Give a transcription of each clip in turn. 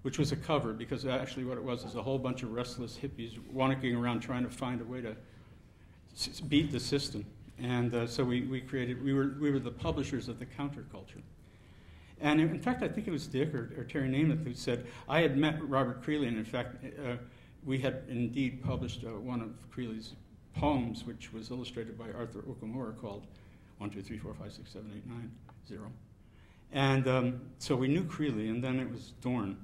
which was a cover, because actually what it was is a whole bunch of restless hippies wandering around trying to find a way to beat the system. And so we were the publishers of the counterculture. And in fact, I think it was Dick or Terry Namath who said, I had met Robert Creeley, and in fact, we had indeed published one of Creeley's poems, which was illustrated by Arthur Okamura, called 1, 2, 3, 4, 5, 6, 7, 8, 9, 0. And so we knew Creeley, and then it was Dorn.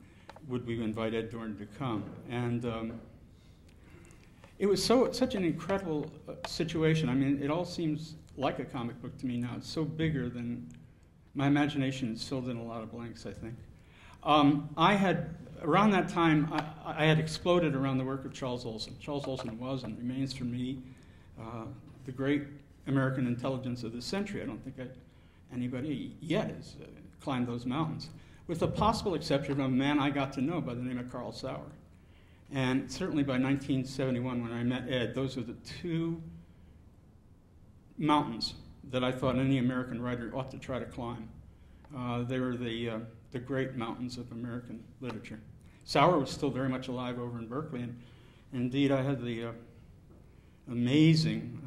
Would we invite Ed Dorn to come? And it was such an incredible situation. I mean, it all seems like a comic book to me now. It's so bigger than... My imagination has filled in a lot of blanks, I think. Around that time, I had exploded around the work of Charles Olson. Charles Olson was and remains for me the great American intelligence of the century. I don't think anybody yet has climbed those mountains, with the possible exception of a man I got to know by the name of Carl Sauer. And certainly by 1971, when I met Ed, those were the two mountains that I thought any American writer ought to try to climb. They were the great mountains of American literature. Sauer was still very much alive over in Berkeley, and indeed I had the amazing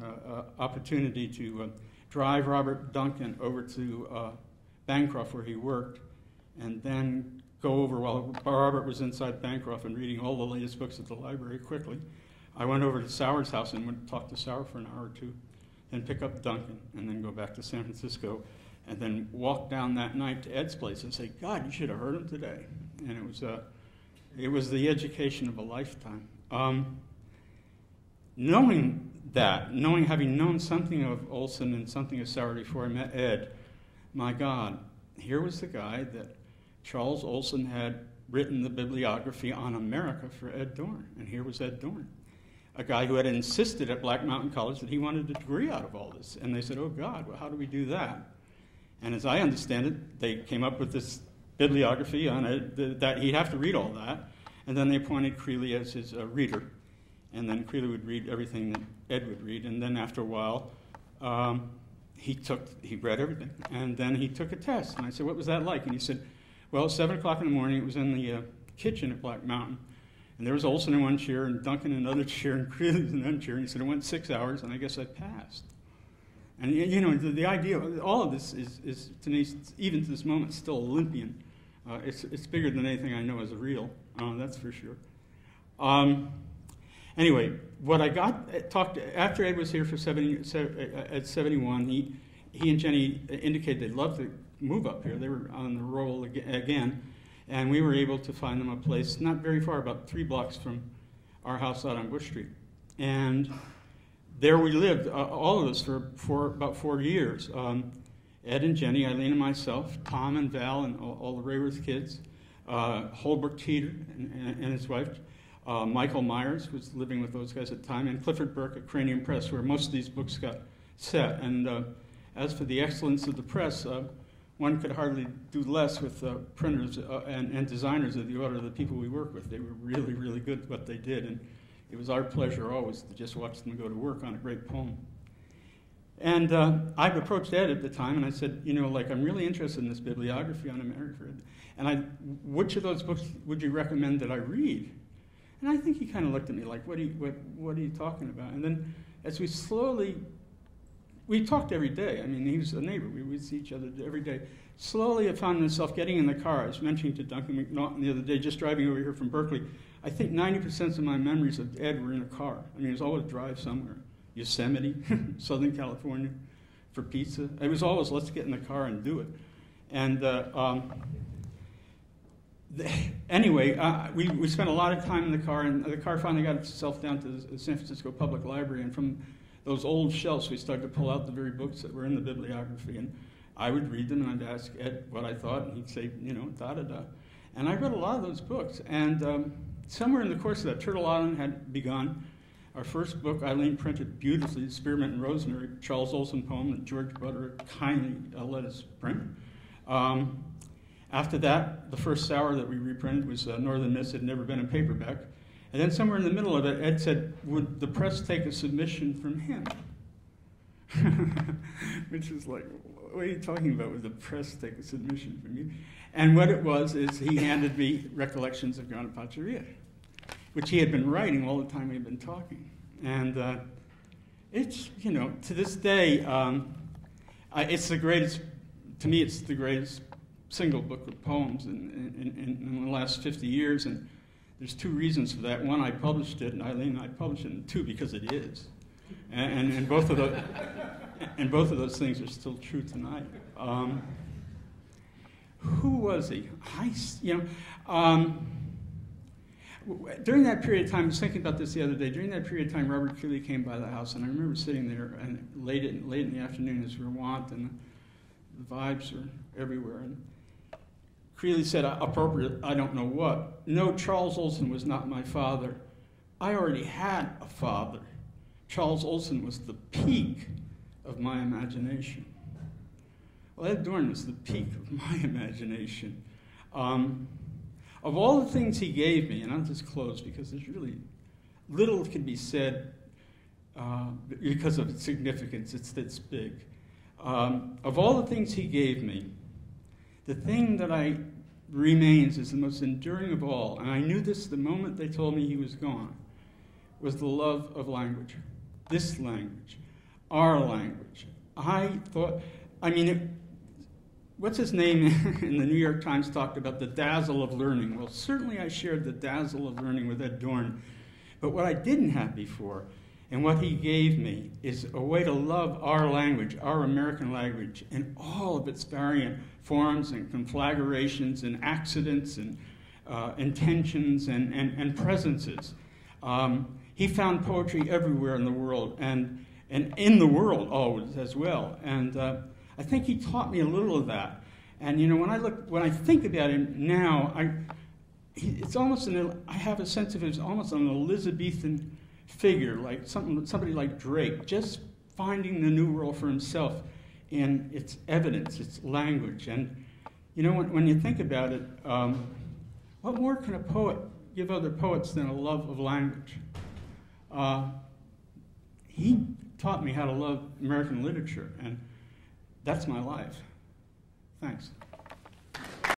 opportunity to drive Robert Duncan over to Bancroft, where he worked, and then go over while Robert was inside Bancroft and reading all the latest books at the library quickly. I went over to Sauer's house and went to talk to Sauer for an hour or two, then pick up Duncan, and then go back to San Francisco, and then walk down that night to Ed's place and say, God, you should have heard him today. And it was the education of a lifetime. Having known something of Olson and something of Sauer before I met Ed, my God, here was the guy that Charles Olson had written the bibliography on America for Ed Dorn, and here was Ed Dorn, a guy who had insisted at Black Mountain College that he wanted a degree out of all this. And they said, oh God, well, how do we do that? And as I understand it, they came up with this bibliography on it, that he'd have to read all that, and then they appointed Creeley as his reader. And then Creeley would read everything that Ed would read, and then after a while, he read everything, and then he took a test. And I said, what was that like? And he said, well, at 7 o'clock in the morning, it was in the kitchen at Black Mountain, and there was Olson in one chair, and Duncan in another chair, and Creeley in another chair, and he said, it went 6 hours, and I guess I passed. And you know, the idea of all of this is to me, even to this moment, still Olympian. It's bigger than anything I know as a real, that's for sure. Anyway, what I talked after Ed was here for at 71, he and Jenny indicated they'd love to move up here. They were on the roll again, and we were able to find them a place not very far, about 3 blocks from our house out on Bush Street. And there we lived, all of us, for about 4 years. Ed and Jenny, Eileen and myself, Tom and Val and all the Raworth kids, Holbrook Teeter and his wife, Michael Myers was living with those guys at the time, and Clifford Burke at Cranium Press, where most of these books got set. And as for the excellence of the press, one could hardly do less with printers and designers of the order of the people we work with. They were really, really good at what they did, and it was our pleasure always to just watch them go to work on a great poem. And I approached Ed at the time, and I said, you know, like, I'm really interested in this bibliography on America, and which of those books would you recommend that I read? And I think he kind of looked at me like, what are you talking about? And then as we talked every day. I mean, he was a neighbor. We would see each other every day. Slowly I found myself getting in the car. I was mentioning to Duncan McNaughton the other day, just driving over here from Berkeley, I think 90% of my memories of Ed were in a car. I mean, it was always a drive somewhere. Yosemite, Southern California, for pizza. It was always, let's get in the car and do it. And anyway, we spent a lot of time in the car, and the car finally got itself down to the San Francisco Public Library, and from those old shelves, we started to pull out the very books that were in the bibliography, and I would read them, and I'd ask Ed what I thought, and he'd say, you know, da-da-da. And I read a lot of those books, and somewhere in the course of that, Turtle Island had begun. Our first book, Eileen printed beautifully, Spearmint and Rosemary, Charles Olson poem that George Butterick kindly let us print. After that, the first Sauer that we reprinted was Northern Mists. Had never been in paperback. And then somewhere in the middle of it, Ed said, would the press take a submission from him? Which is like, what are you talking about with the press take a submission from you? And what it was is he handed me Recollections of Grana Paceria, which he had been writing all the time we had been talking. And it's, you know, to this day, it's the greatest, to me it's the greatest single book of poems in the last 50 years. And there's two reasons for that. One, I published it, and Eileen and I published it, and two, because it is. And both of those things are still true tonight. Who was he? During that period of time, I was thinking about this the other day. During that period of time, Robert Creeley came by the house, and I remember sitting there and late in the afternoon, as we were wont, and the vibes were everywhere. And Creeley said, appropriate, I don't know what. No, Charles Olson was not my father. I already had a father. Charles Olson was the peak of my imagination. Well, Ed Dorn was the peak of my imagination. Of all the things he gave me, and I'll just close because there's really little can be said because of its significance, it's big. Of all the things he gave me, the thing that remains is the most enduring of all, and I knew this the moment they told me he was gone, was the love of language. This language, our language. What's his name in the New York Times talked about the dazzle of learning. Well, certainly I shared the dazzle of learning with Ed Dorn, but what I didn't have before, and what he gave me, is a way to love our language, our American language, in all of its variant forms and conflagrations and accidents and intentions and presences. He found poetry everywhere in the world, and in the world always as well. And I think he taught me a little of that. And you know, when I think about him now, I have a sense of him as almost an Elizabethan figure, like somebody like Drake, just finding the new world for himself in its evidence, its language. And you know, when you think about it, what more can a poet give other poets than a love of language? He taught me how to love American literature, and that's my life. Thanks.